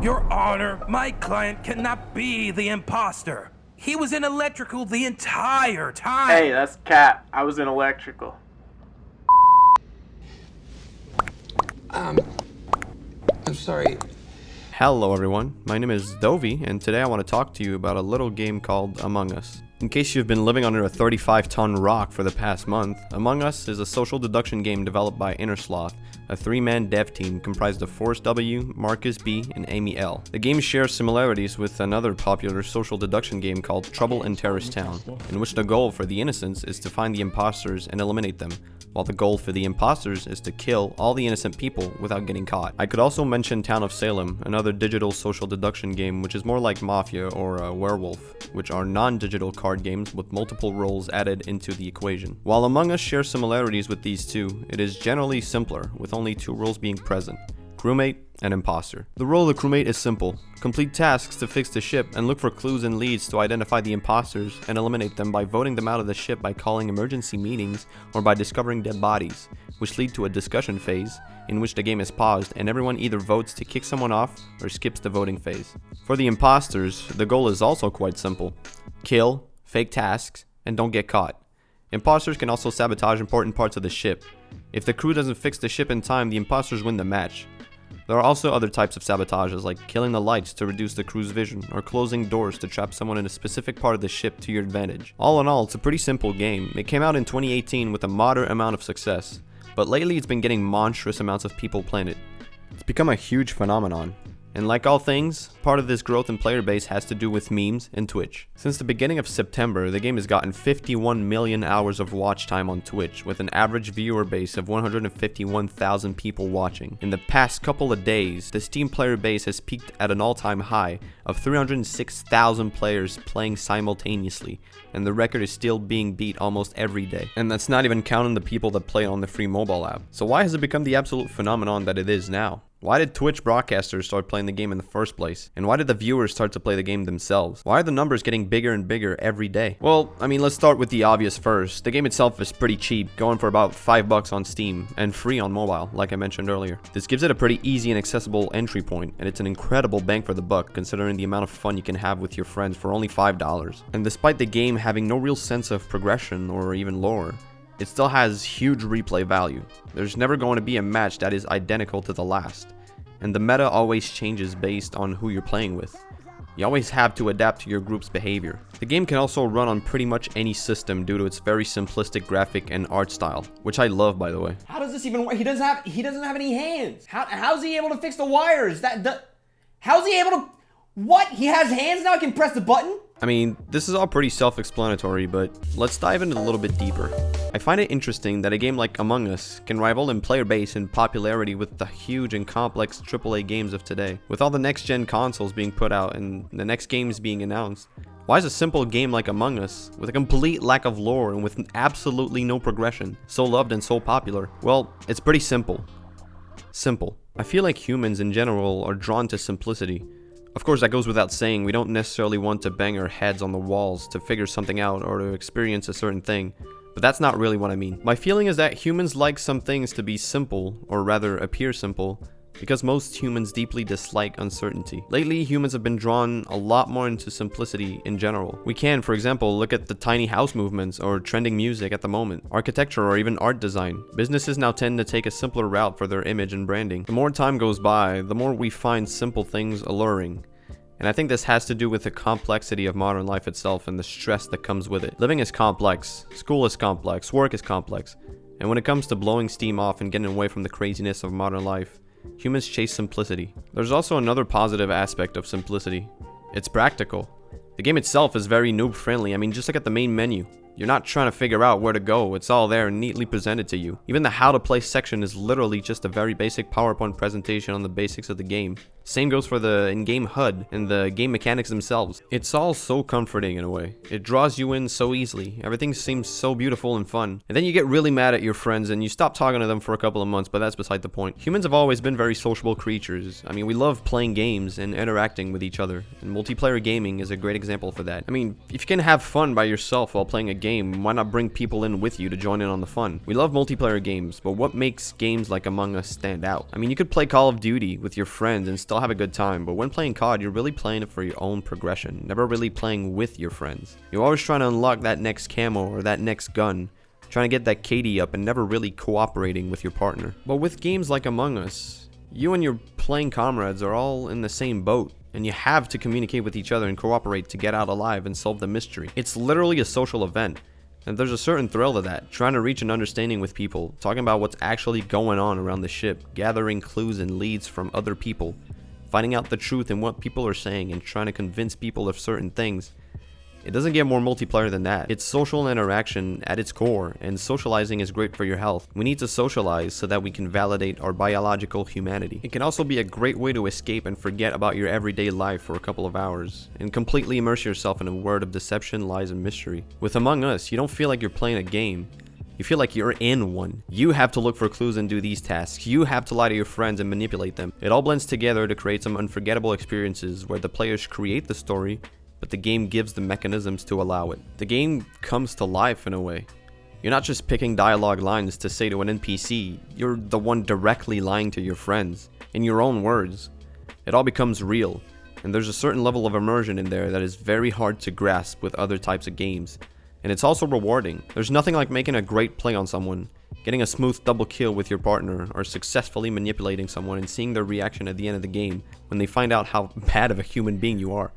Your Honor, my client cannot be the imposter. He was in electrical the entire time. Hey, that's cap. I was in electrical. I'm sorry. Hello everyone, my name is Dovi, and today I want to talk to you about a little game called Among Us. In case you've been living under a 35-ton rock for the past month, Among Us is a social deduction game developed by Innersloth, a 3-man dev team comprised of Forrest W, Marcus B, and Amy L. The game shares similarities with another popular social deduction game called Trouble in Terrorist Town, in which the goal for the innocents is to find the imposters and eliminate them, while the goal for the imposters is to kill all the innocent people without getting caught. I could also mention Town of Salem, another digital social deduction game which is more like Mafia or Werewolf, which are non-digital card games with multiple roles added into the equation. While Among Us shares similarities with these two, it is generally simpler, with only 2 roles being present: crewmate and imposter. The role of the crewmate is simple: complete tasks to fix the ship and look for clues and leads to identify the imposters and eliminate them by voting them out of the ship by calling emergency meetings or by discovering dead bodies, which lead to a discussion phase in which the game is paused and everyone either votes to kick someone off or skips the voting phase. For the imposters, the goal is also quite simple: kill, fake tasks, and don't get caught. Imposters can also sabotage important parts of the ship. If the crew doesn't fix the ship in time, the imposters win the match. There are also other types of sabotages, like killing the lights to reduce the crew's vision, or closing doors to trap someone in a specific part of the ship to your advantage. All in all, it's a pretty simple game. It came out in 2018 with a moderate amount of success, but lately it's been getting monstrous amounts of people playing it. It's become a huge phenomenon. And like all things, part of this growth in player base has to do with memes and Twitch. Since the beginning of September, the game has gotten 51 million hours of watch time on Twitch, with an average viewer base of 151,000 people watching. In the past couple of days, the Steam player base has peaked at an all-time high of 306,000 players playing simultaneously, and the record is still being beat almost every day. And that's not even counting the people that play on the free mobile app. So why has it become the absolute phenomenon that it is now? Why did Twitch broadcasters start playing the game in the first place? And why did the viewers start to play the game themselves? Why are the numbers getting bigger and bigger every day? Well, I mean, let's start with the obvious first. The game itself is pretty cheap, going for about $5 on Steam, and free on mobile, like I mentioned earlier. This gives it a pretty easy and accessible entry point, and it's an incredible bang for the buck, considering the amount of fun you can have with your friends for only $5. And despite the game having no real sense of progression or even lore, it still has huge replay value. There's never going to be a match that is identical to the last, and the meta always changes based on who you're playing with. You always have to adapt to your group's behavior. The game can also run on pretty much any system due to its very simplistic graphic and art style, which I love, by the way. How does this even work? He doesn't have any hands. How's he able to fix the wires? How's he able to? What? He has hands now? He can press the button? I mean, this is all pretty self-explanatory, but let's dive in a little bit deeper. I find it interesting that a game like Among Us can rival in player base and popularity with the huge and complex AAA games of today. With all the next-gen consoles being put out and the next games being announced, why is a simple game like Among Us, with a complete lack of lore and with absolutely no progression, so loved and so popular? Well, it's pretty simple. Simple. I feel like humans in general are drawn to simplicity. Of course, that goes without saying. We don't necessarily want to bang our heads on the walls to figure something out or to experience a certain thing, but that's not really what I mean. My feeling is that humans like some things to be simple, or rather appear simple, because most humans deeply dislike uncertainty. Lately, humans have been drawn a lot more into simplicity in general. We can, for example, look at the tiny house movements or trending music at the moment, architecture, or even art design. Businesses now tend to take a simpler route for their image and branding. The more time goes by, the more we find simple things alluring. And I think this has to do with the complexity of modern life itself and the stress that comes with it. Living is complex, school is complex, work is complex, and when it comes to blowing steam off and getting away from the craziness of modern life, humans chase simplicity. There's also another positive aspect of simplicity. It's practical. The game itself is very noob friendly. I mean, just look at the main menu. You're not trying to figure out where to go, it's all there neatly presented to you. Even the how to play section is literally just a very basic PowerPoint presentation on the basics of the game. Same goes for the in-game HUD and the game mechanics themselves. It's all so comforting in a way. It draws you in so easily. Everything seems so beautiful and fun. And then you get really mad at your friends and you stop talking to them for a couple of months, but that's beside the point. Humans have always been very sociable creatures. I mean, we love playing games and interacting with each other, and multiplayer gaming is a great example for that. I mean, if you can have fun by yourself while playing a game, game, why not bring people in with you to join in on the fun? We love multiplayer games, but what makes games like Among Us stand out? I mean, you could play Call of Duty with your friends and still have a good time, but when playing COD, you're really playing it for your own progression, never really playing with your friends. You're always trying to unlock that next camo or that next gun, trying to get that KD up and never really cooperating with your partner. But with games like Among Us, you and your playing comrades are all in the same boat, and you have to communicate with each other and cooperate to get out alive and solve the mystery. It's literally a social event, and there's a certain thrill to that, trying to reach an understanding with people, talking about what's actually going on around the ship, gathering clues and leads from other people, finding out the truth in what people are saying and trying to convince people of certain things. It doesn't get more multiplayer than that. It's social interaction at its core, and socializing is great for your health. We need to socialize so that we can validate our biological humanity. It can also be a great way to escape and forget about your everyday life for a couple of hours, and completely immerse yourself in a world of deception, lies, and mystery. With Among Us, you don't feel like you're playing a game. You feel like you're in one. You have to look for clues and do these tasks. You have to lie to your friends and manipulate them. It all blends together to create some unforgettable experiences where the players create the story, but the game gives the mechanisms to allow it. The game comes to life in a way. You're not just picking dialogue lines to say to an NPC, you're the one directly lying to your friends, in your own words. It all becomes real, and there's a certain level of immersion in there that is very hard to grasp with other types of games. And it's also rewarding. There's nothing like making a great play on someone, getting a smooth double kill with your partner, or successfully manipulating someone and seeing their reaction at the end of the game when they find out how bad of a human being you are.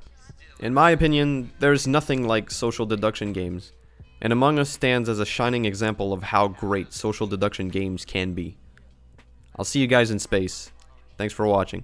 In my opinion, there's nothing like social deduction games, and Among Us stands as a shining example of how great social deduction games can be. I'll see you guys in space. Thanks for watching.